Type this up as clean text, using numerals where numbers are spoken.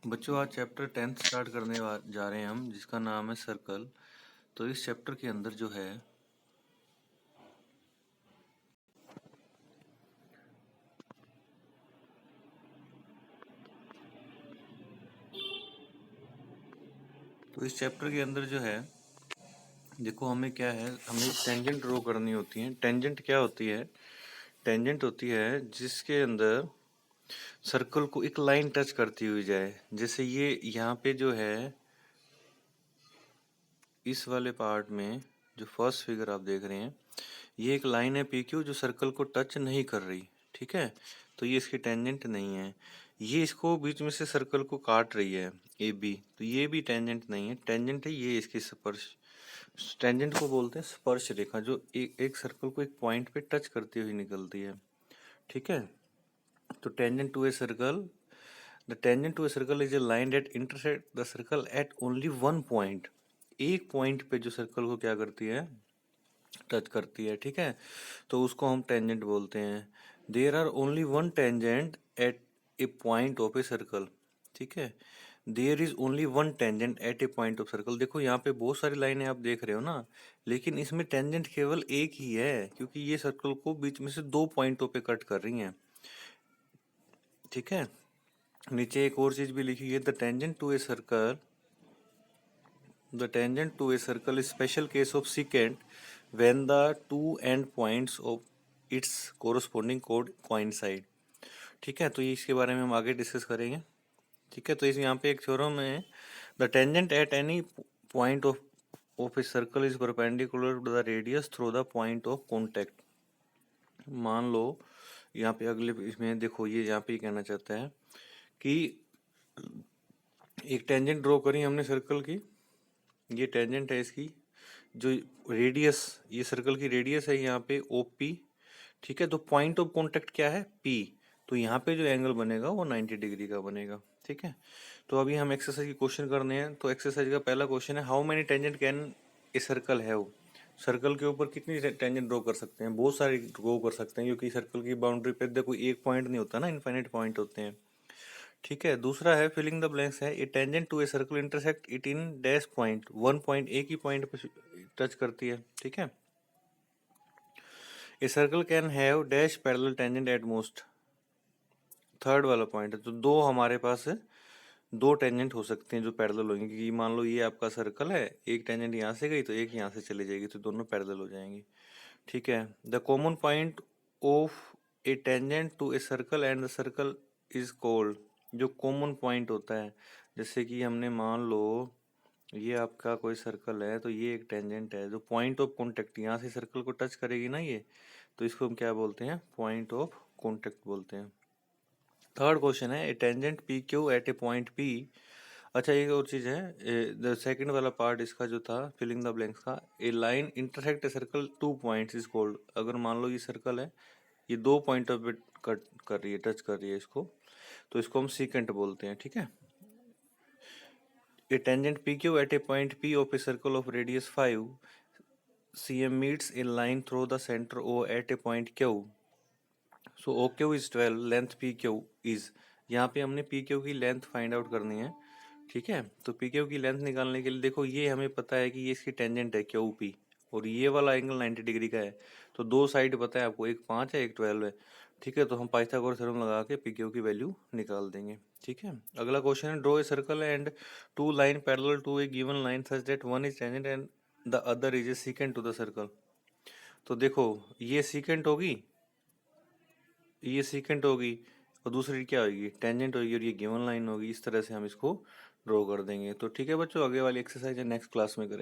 बच्चों आज chapter 10th start करने जा रहे हैं हम, जिसका नाम है सर्कल। तो इस चैप्टर के अंदर जो है देखो हमें क्या है, हमें टेंजेंट ड्रॉ करनी होती है। टेंजेंट क्या होती है? टेंजेंट होती है जिसके अंदर सर्कल को एक लाइन टच करती हुई जाए। जैसे ये यहाँ पे जो है, इस वाले पार्ट में जो फर्स्ट फिगर आप देख रहे हैं, ये एक लाइन है पी क्यू जो सर्कल को टच नहीं कर रही। ठीक है, तो ये इसकी टेंजेंट नहीं है। ये इसको बीच में से सर्कल को काट रही है ए बी, तो ये भी टेंजेंट नहीं है। टेंजेंट है ये इसकी स्पर्श। टेंजेंट को बोलते हैं स्पर्श रेखा, जो एक सर्कल को एक पॉइंट पे टच करती हुई निकलती है। ठीक है, तो tangent to a circle, the tangent to a circle is a line that intersect the circle at only one point. एक पॉइंट पे जो सर्कल को क्या करती है, टच करती है। ठीक है, तो उसको हम टेंजेंट बोलते हैं। There are only one tangent at a point of a circle. ठीक है, there is only one tangent at a point of circle. देखो यहाँ पे बहुत सारी लाइनें आप देख रहे हो ना, लेकिन इसमें टेंजेंट केवल एक ही है, क्योंकि ये सर्कल को बीच में से दो पॉइंटों पे कट कर रही हैं। ठीक है, नीचे एक और चीज भी लिखी है, the tangent to a circle, the tangent to a circle is special case of secant when the two end points of its corresponding chord coincide। ठीक है, तो ये इसके बारे में हम आगे डिस्कस करेंगे। ठीक है, तो इस यहाँ पे एक थ्योरम है, the tangent at any point of a circle is perpendicular to the radius through the point of contact. मान लो यहाँ पे अगले इसमें देखो, ये यहाँ पे कहना चाहता है कि एक टेंजेंट ड्रॉ करी हमने सर्कल की, ये टेंजेंट है इसकी, जो रेडियस, ये सर्कल की रेडियस है यहाँ पे ओ पी। ठीक है, तो पॉइंट ऑफ कॉन्टेक्ट क्या है, पी। तो यहाँ पे जो एंगल बनेगा वो 90 डिग्री का बनेगा। ठीक है, तो अभी हम एक्सरसाइज की क्वेश्चन करने हैं। तो एक्सरसाइज का पहला क्वेश्चन है, how many tangent can a circle है। सर्कल के ऊपर कितनी टेंजेंट ड्रॉ कर सकते हैं? बहुत सारी ड्रॉ कर सकते हैं, क्योंकि सर्कल की बाउंड्री पे देखो एक पॉइंट नहीं होता ना, इनफाइनाइट पॉइंट होते हैं। ठीक है, दूसरा है फिलिंग द ब्लैंक्स है, a tangent to a circle intersect it in dash point. One point, एक ही पॉइंट पे टच करती है। ठीक है, a circle can have dash parallel tangent at most. Third वाला पॉइंट है, तो दो हमारे पास है, दो टेंजेंट हो सकते हैं जो पैरेलल होंगे, क्योंकि मान लो ये आपका सर्कल है, एक टेंजेंट यहाँ से गई तो एक यहाँ से चली जाएगी, तो दोनों पैरेलल हो जाएंगी। ठीक है, the common point of a tangent to a circle and the circle is called. जो कॉमन पॉइंट होता है, जैसे कि हमने मान लो ये आपका कोई सर्कल है, तो ये एक टेंजेंट है, जो पॉइंट ऑफ कॉन्टेक्ट यहाँ से सर्कल को टच करेगी ना ये, तो इसको हम क्या बोलते हैं, पॉइंट ऑफ कॉन्टेक्ट बोलते हैं। थर्ड क्वेश्चन है, a tangent P Q at a point P. अच्छा, एक और चीज है, द सेकंड वाला पार्ट इसका जो था फिलिंग द ब्लैंक्स का, a line intersect a circle two points is called. अगर मान लो ये सर्कल है, ये दो पॉइंटों पे कट कर रही है, टच कर रही है इसको, तो इसको हम सीकेंट बोलते हैं। ठीक है, a tangent P Q at a point P of a circle of radius 5 cm meets a line through the center O at a point Q। So O Q is 12, length P Q is, यहाँ पे हमने P Q की length find out करनी है। ठीक है, तो P Q की लेंथ निकालने के लिए देखो, ये हमें पता है कि ये इसकी टेंजेंट है क्यू पी, और ये वाला एंगल 90 डिग्री का है, तो दो साइड पता है आपको, एक 5 है एक 12 है। ठीक है, तो हम पाइथागोरस थ्योरम लगा के पी क्यू की वैल्यू निकाल देंगे। ठीक है, अगला क्वेश्चन है, draw a circle and two line parallel to a given line such that one is tangent and the other is a secant to the circle. तो देखो, ये सीकेंट होगी, ये सीकेंट होगी, और दूसरी क्या होगी, टेंजेंट होगी, और ये गिवन लाइन होगी। इस तरह से हम इसको ड्रॉ कर देंगे। तो ठीक है बच्चों, आगे वाली एक्सरसाइज नेक्स्ट क्लास में करेंगे।